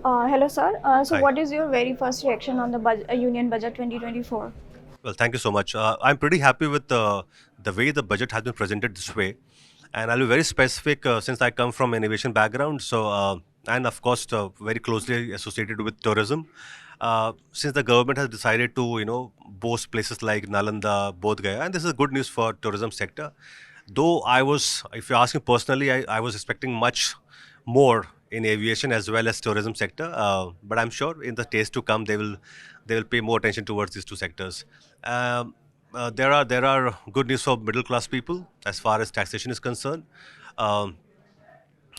Hello, sir. So, Hi. what is your very first reaction on the Union Budget 2024? Well, thank you so much. I'm pretty happy with the way the budget has been presented this way. And I'll be very specific since I come from an aviation background. And of course, very closely associated with tourism. Since the government has decided to, boast places like Nalanda, Bodh Gaya, and this is good news for tourism sector. Though if you ask me personally, I was expecting much more in aviation as well as tourism sector. But I'm sure in the days to come, they will pay more attention towards these two sectors. Um, there are good news for middle class people as far as taxation is concerned. Um,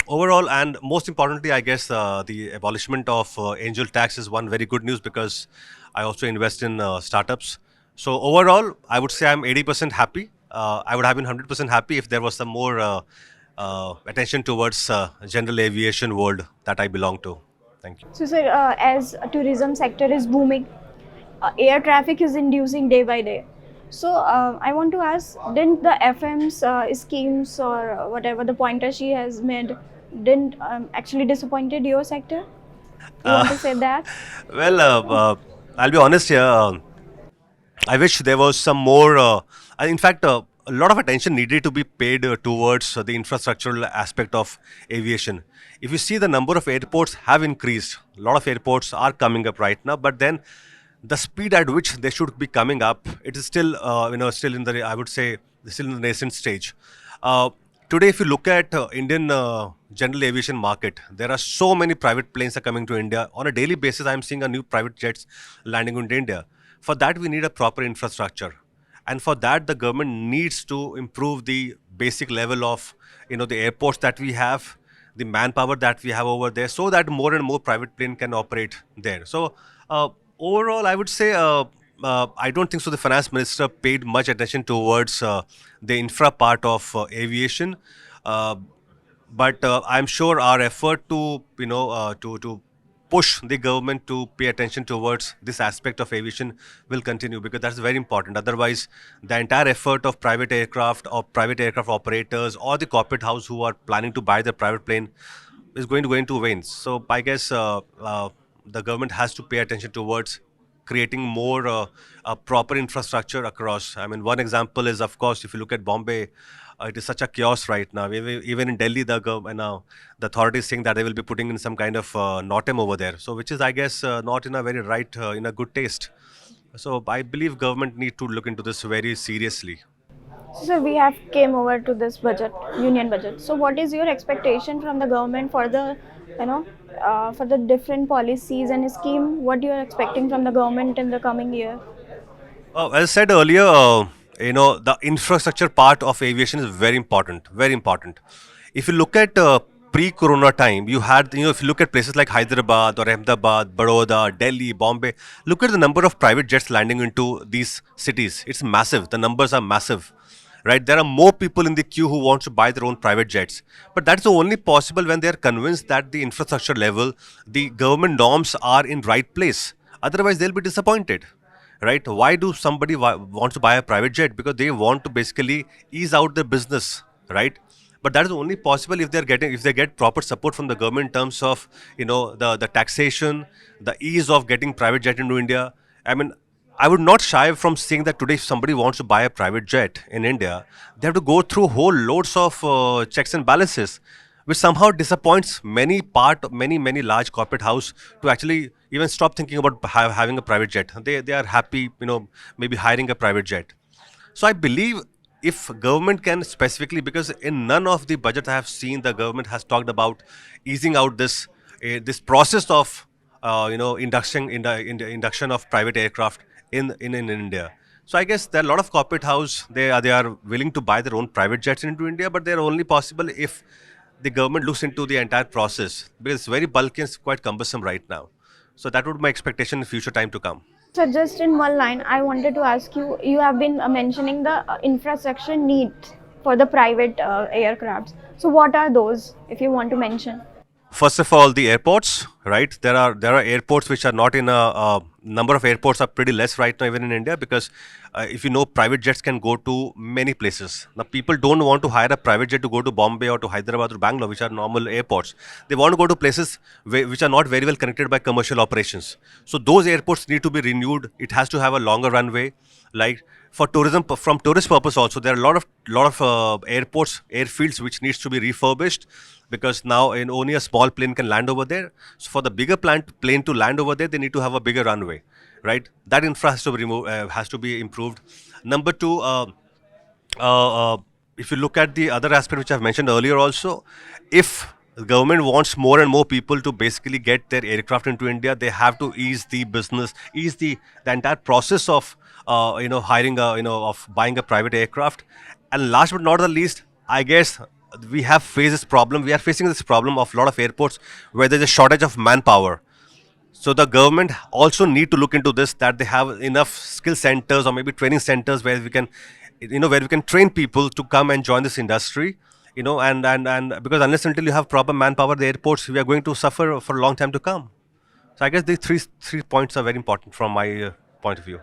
Overall, and most importantly, I guess the abolishment of angel tax is one very good news because I also invest in startups. So overall, I would say I'm 80% happy. I would have been 100% happy if there was some more attention towards general aviation world that I belong to. Thank you. So, sir, as tourism sector is booming, air traffic is inducing day by day. So, I want to ask, didn't the FM's schemes or whatever the pointer she has made didn't actually disappointed your sector? You Uh, want to say that? well, I'll be honest here. I wish there was some more. In fact, a lot of attention needed to be paid towards the infrastructural aspect of aviation. If you see, the number of airports have increased. A lot of airports are coming up right now, but then the speed at which they should be coming up, it is still, still in the, I would say, still in the nascent stage. Uh, Today, if you look at Indian general aviation market, there are so many private planes are coming to India on a daily basis. I'm seeing a new private jets landing into India. For that, we need a proper infrastructure, and for that, the government needs to improve the basic level of the airports that we have, the manpower that we have over there, so that more and more private plane can operate there. So uh, overall, I would say I don't think so. The finance minister paid much attention towards the infra part of aviation. Uh, but I'm sure our effort to to push the government to pay attention towards this aspect of aviation will continue because that's very important. Otherwise, the entire effort of private aircraft or private aircraft operators or the corporate house who are planning to buy the private plane is going to go into vain. So I guess the government has to pay attention towards creating more proper infrastructure across. I mean, one example is, of course, if you look at Bombay, it is such a chaos right now. Even in Delhi, the authority is saying that they will be putting in some kind of NOTAM over there. So, which is, I guess, not in a very right, in a good taste. So, I believe government need to look into this very seriously. So, we have came over to this budget, union budget. So, what is your expectation from the government for the, you know, for the different policies and scheme? What you are expecting from the government in the coming year? As I said earlier, the infrastructure part of aviation is very important, very important. If you look at pre-corona time, you had, if you look at places like Hyderabad or Ahmedabad, Baroda, Delhi, Bombay, look at the number of private jets landing into these cities. It's massive. The numbers are massive, right? There are more people in the queue who want to buy their own private jets. But that's only possible when they are convinced that the infrastructure level, the government norms are in right place. Otherwise, they'll be disappointed, right? Why do somebody want to buy a private jet? Because they want to basically ease out their business, right? But that is only possible if they get proper support from the government in terms of the taxation, the ease of getting private jet into India. I mean, I would not shy from saying that today if somebody wants to buy a private jet in India, they have to go through whole loads of checks and balances, which somehow disappoints many large corporate house to actually even stop thinking about having a private jet. They are happy, maybe hiring a private jet. So I believe if government can specifically, because in none of the budget I have seen the government has talked about easing out this process of induction of private aircraft in India. So I guess there are a lot of corporate house they are willing to buy their own private jets into India, but they are only possible if the government looks into the entire process because it's very bulky and it's quite cumbersome right now. So that would be my expectation in future time to come. So, just in one line, I wanted to ask you. You have been mentioning the infrastructure needs for the private aircrafts. So, what are those, if you want to mention? First of all, the airports, right? There are airports which are not in a number of airports are pretty less right now even in India, because if you know, private jets can go to many places. Now people don't want to hire a private jet to go to Bombay or to Hyderabad or Bangalore, which are normal airports. They want to go to places which are not very well connected by commercial operations. So those airports need to be renewed. It has to have a longer runway, like for tourism, from tourist purpose also. There are a lot of airports, airfields which needs to be refurbished, because now in only a small plane can land over there. So for the bigger plane to land over there, they need to have a bigger runway, right? That infra has to be has to be improved. Number two, uh, uh, if you look at the other aspect which I've mentioned earlier also, if the government wants more and more people to basically get their aircraft into India, they have to ease the business, ease the entire process of hiring a of buying a private aircraft. And last but not the least, I guess we have faced this problem. We are facing this problem of a lot of airports where there's a shortage of manpower. So the government also need to look into this, that they have enough skill centers or maybe training centers where we can, where we can train people to come and join this industry. And because unless until you have proper manpower at the airports, we are going to suffer for a long time to come. So I guess these three points are very important from my point of view.